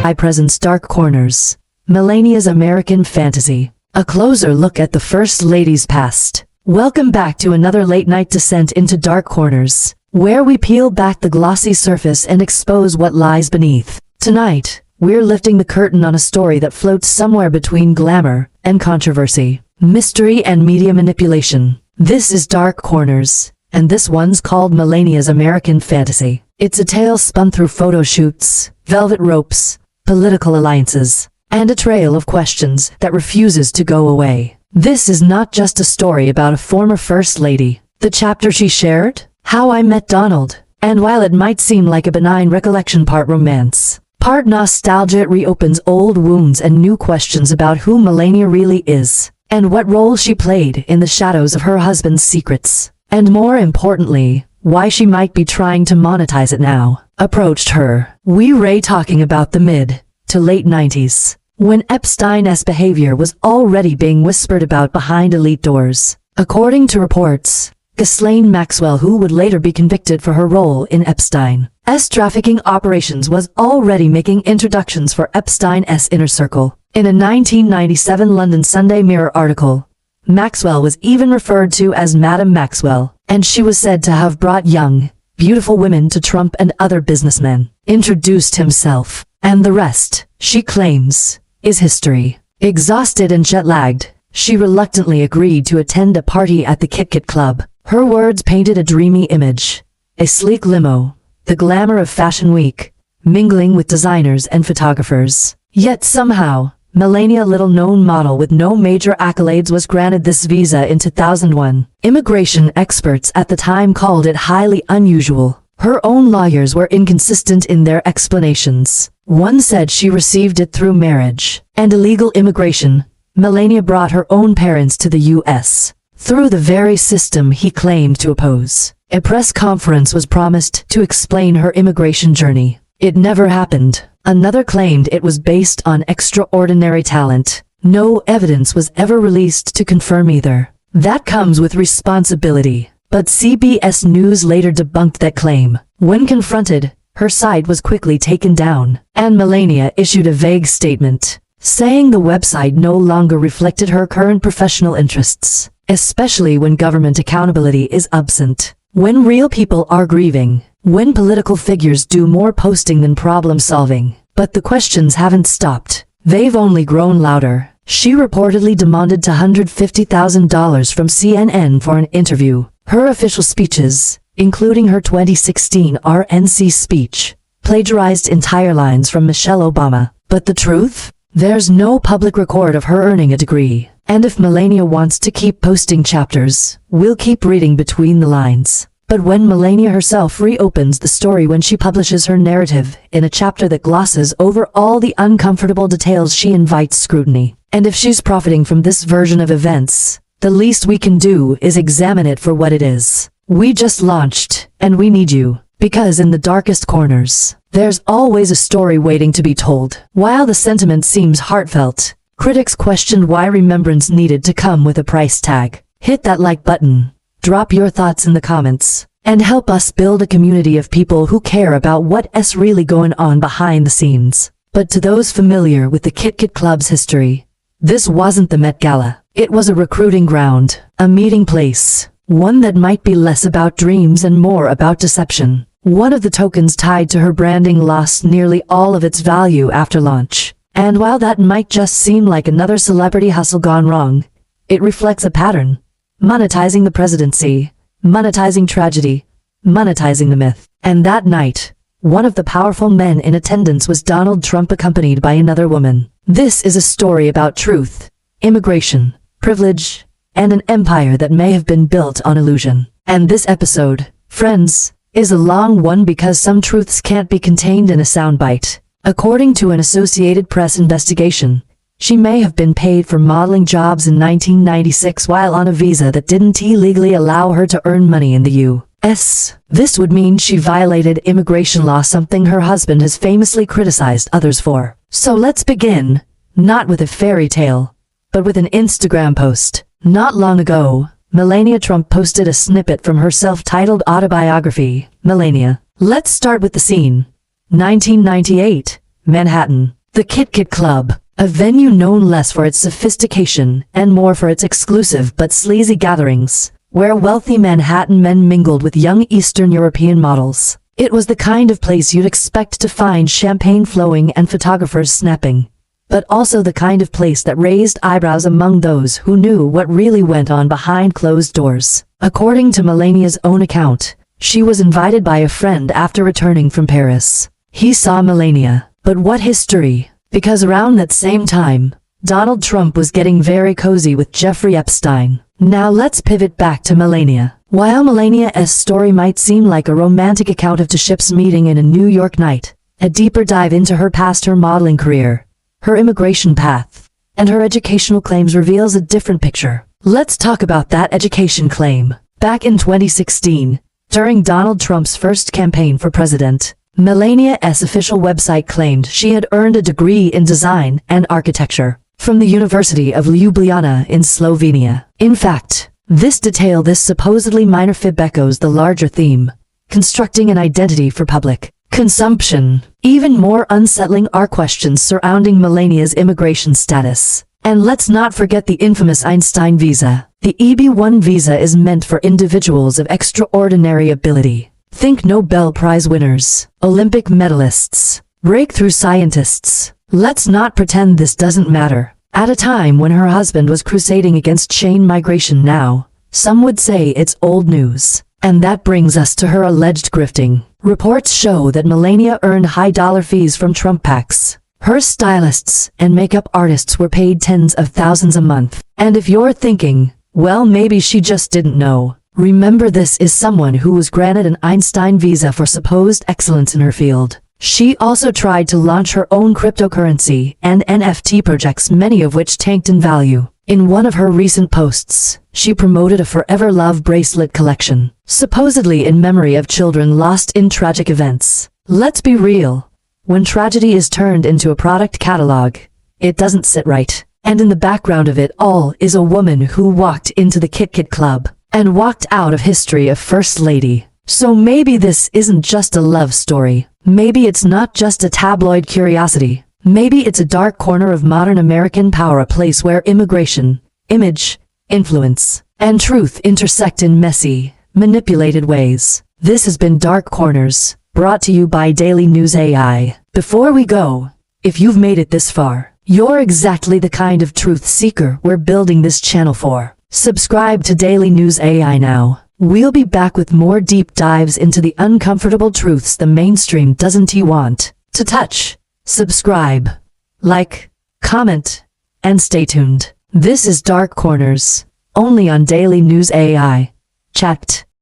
high-presence dark corners. Melania's American fantasy. A closer look at the First Lady's past. Welcome back to another late-night descent into dark corners, where we peel back the glossy surface and expose what lies beneath. Tonight, we're lifting the curtain on a story that floats somewhere between glamour and controversy, mystery and media manipulation. This is Dark Corners, and this one's called Melania's American Fantasy. It's a tale spun through photo shoots, velvet ropes, political alliances, and a trail of questions that refuses to go away. This is not just a story about a former First Lady. The chapter she shared, How I Met Donald, and while it might seem like a benign recollection, part romance, part nostalgia, it reopens old wounds and new questions about who Melania really is, and what role she played in the shadows of her husband's secrets, and more importantly, why she might be trying to monetize it now. Approached her. We're talking about the mid to late 90s. When Epstein's behavior was already being whispered about behind elite doors. According to reports, Ghislaine Maxwell, who would later be convicted for her role in Epstein's trafficking operations, was already making introductions for Epstein's inner circle. In a 1997 London Sunday Mirror article, Maxwell was even referred to as Madam Maxwell, and she was said to have brought young, beautiful women to Trump and other businessmen, introduced himself, and the rest, she claims, is history. Exhausted and jet-lagged, she reluctantly agreed to attend a party at the KitKat Club. Her words painted a dreamy image. A sleek limo, the glamour of Fashion Week, mingling with designers and photographers. Yet somehow, Melania, little-known model with no major accolades, was granted this visa in 2001. Immigration experts at the time called it highly unusual. Her own lawyers were inconsistent in their explanations. One said she received it through marriage and illegal immigration. Melania brought her own parents to the U.S. through the very system he claimed to oppose. A press conference was promised to explain her immigration journey. It never happened. Another claimed it was based on extraordinary talent. No evidence was ever released to confirm either. That comes with responsibility. But CBS News later debunked that claim. When confronted, her site was quickly taken down, and Melania issued a vague statement, saying the website no longer reflected her current professional interests, especially when government accountability is absent, when real people are grieving, when political figures do more posting than problem solving. But the questions haven't stopped. They've only grown louder. She reportedly demanded $250,000 from CNN for an interview. Her official speeches, including her 2016 RNC speech, plagiarized entire lines from Michelle Obama. But the truth? There's no public record of her earning a degree. And if Melania wants to keep posting chapters, we'll keep reading between the lines. But when Melania herself reopens the story, when she publishes her narrative in a chapter that glosses over all the uncomfortable details, she invites scrutiny. And if she's profiting from this version of events, the least we can do is examine it for what it is. We just launched, and we need you, because in the darkest corners, there's always a story waiting to be told. While the sentiment seems heartfelt, critics questioned why remembrance needed to come with a price tag. Hit that like button, drop your thoughts in the comments, and help us build a community of people who care about what's really going on behind the scenes. But to those familiar with the KitKat Club's history, this wasn't the Met Gala. It was a recruiting ground, a meeting place, one that might be less about dreams and more about deception. One of the tokens tied to her branding lost nearly all of its value after launch. And while that might just seem like another celebrity hustle gone wrong, it reflects a pattern. Monetizing the presidency, monetizing tragedy, monetizing the myth. And that night, one of the powerful men in attendance was Donald Trump, accompanied by another woman. This is a story about truth, immigration, privilege, and an empire that may have been built on illusion. And this episode, friends, is a long one because some truths can't be contained in a soundbite. According to an Associated Press investigation, she may have been paid for modeling jobs in 1996 while on a visa that didn't legally allow her to earn money in the U.S. This would mean she violated immigration law, something her husband has famously criticized others for. So let's begin, not with a fairy tale, but with an Instagram post. Not long ago, Melania Trump posted a snippet from her self-titled autobiography, Melania. Let's start with the scene. 1998, Manhattan. The KitKat Club, a venue known less for its sophistication and more for its exclusive but sleazy gatherings, where wealthy Manhattan men mingled with young Eastern European models. It was the kind of place you'd expect to find champagne flowing and photographers snapping, but also the kind of place that raised eyebrows among those who knew what really went on behind closed doors. According to Melania's own account, she was invited by a friend after returning from Paris. He saw Melania, but what history? Because around that same time, Donald Trump was getting very cozy with Jeffrey Epstein. Now let's pivot back to Melania. While Melania's story might seem like a romantic account of two ships meeting in a New York night, a deeper dive into her past, her modeling career, her immigration path, and her educational claims reveals a different picture. Let's talk about that education claim. Back in 2016, during Donald Trump's first campaign for president, Melania's official website claimed she had earned a degree in design and architecture from the University of Ljubljana in Slovenia. In fact, this supposedly minor fib echoes the larger theme, constructing an identity for public consumption. Even more unsettling are questions surrounding Melania's immigration status. And let's not forget the infamous Einstein Visa. The EB-1 visa is meant for individuals of extraordinary ability. Think Nobel Prize winners, Olympic medalists, breakthrough scientists. Let's not pretend this doesn't matter. At a time when her husband was crusading against chain migration now, some would say it's old news. And that brings us to her alleged grifting. Reports show that Melania earned high-dollar fees from Trump PACs. Her stylists and makeup artists were paid tens of thousands a month. And if you're thinking, well, maybe she just didn't know, remember, this is someone who was granted an Einstein Visa for supposed excellence in her field. She also tried to launch her own cryptocurrency and NFT projects, many of which tanked in value. In one of her recent posts, she promoted a Forever Love bracelet collection, supposedly in memory of children lost in tragic events. Let's be real. When tragedy is turned into a product catalog, it doesn't sit right. And in the background of it all is a woman who walked into the KitKat Club and walked out of history of First Lady. So maybe this isn't just a love story. Maybe it's not just a tabloid curiosity. Maybe it's a dark corner of modern American power, a place where immigration, image, influence, and truth intersect in messy, manipulated ways. This has been Dark Corners, brought to you by Daily News AI. Before we go, if you've made it this far, you're exactly the kind of truth seeker we're building this channel for. Subscribe to Daily News AI now. We'll be back with more deep dives into the uncomfortable truths the mainstream doesn't want to touch. Subscribe, like, comment, and stay tuned. This is Dark Corners, only on Daily News AI. Chat.